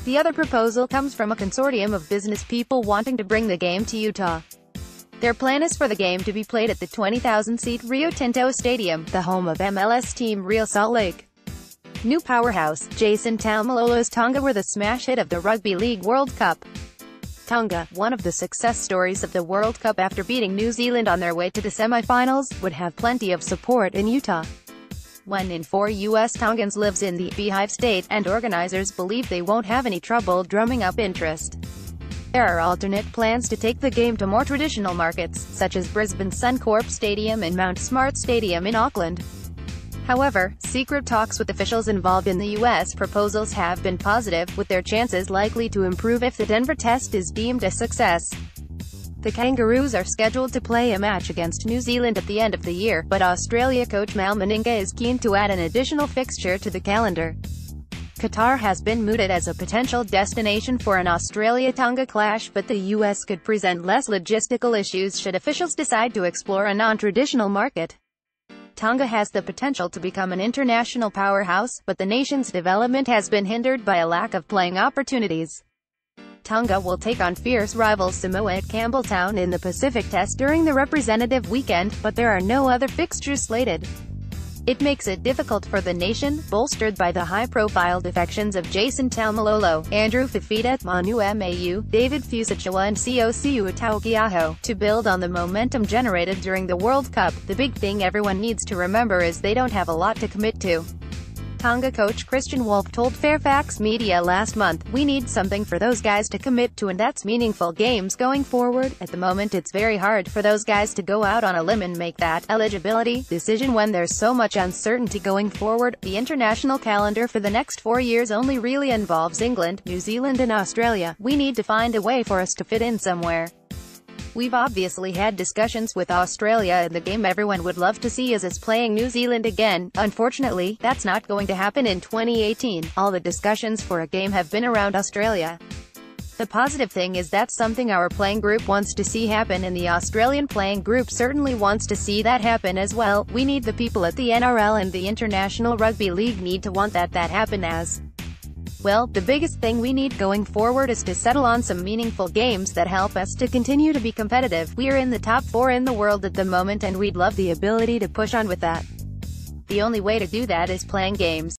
The other proposal comes from a consortium of business people wanting to bring the game to Utah. Their plan is for the game to be played at the 20,000-seat Rio Tinto Stadium, the home of MLS team Real Salt Lake. New powerhouse, Jason Taumalolo's Tonga were the smash hit of the Rugby League World Cup. Tonga, one of the success stories of the World Cup after beating New Zealand on their way to the semi-finals, would have plenty of support in Utah. 1 in 4 US Tongans lives in the Beehive State, and organizers believe they won't have any trouble drumming up interest. There are alternate plans to take the game to more traditional markets, such as Brisbane's Suncorp Stadium and Mount Smart Stadium in Auckland. However, secret talks with officials involved in the U.S. proposals have been positive, with their chances likely to improve if the Denver test is deemed a success. The Kangaroos are scheduled to play a match against New Zealand at the end of the year, but Australia coach Mal Meninga is keen to add an additional fixture to the calendar. Qatar has been mooted as a potential destination for an Australia-Tonga clash, but the U.S. could present less logistical issues should officials decide to explore a non-traditional market. Tonga has the potential to become an international powerhouse, but the nation's development has been hindered by a lack of playing opportunities. Tonga will take on fierce rival Samoa at Campbelltown in the Pacific Test during the representative weekend, but there are no other fixtures slated. It makes it difficult for the nation, bolstered by the high-profile defections of Jason Taumalolo, Andrew Fifita, Manu Mau, David Fusachawa and Cociu Taukiaho, to build on the momentum generated during the World Cup. The big thing everyone needs to remember is they don't have a lot to commit to. Tonga coach Christian Wolff told Fairfax Media last month, "We need something for those guys to commit to, and that's meaningful games going forward. At the moment it's very hard for those guys to go out on a limb and make that eligibility decision when there's so much uncertainty going forward. The international calendar for the next 4 years only really involves England, New Zealand and Australia. We need to find a way for us to fit in somewhere. We've obviously had discussions with Australia, and the game everyone would love to see is us playing New Zealand again. Unfortunately, that's not going to happen in 2018. All the discussions for a game have been around Australia. The positive thing is that's something our playing group wants to see happen, and the Australian playing group certainly wants to see that happen as well. We need the people at the NRL and the International Rugby League need to want that happen as well. The biggest thing we need going forward is to settle on some meaningful games that help us to continue to be competitive. We're in the top 4 in the world at the moment, and we'd love the ability to push on with that. The only way to do that is playing games.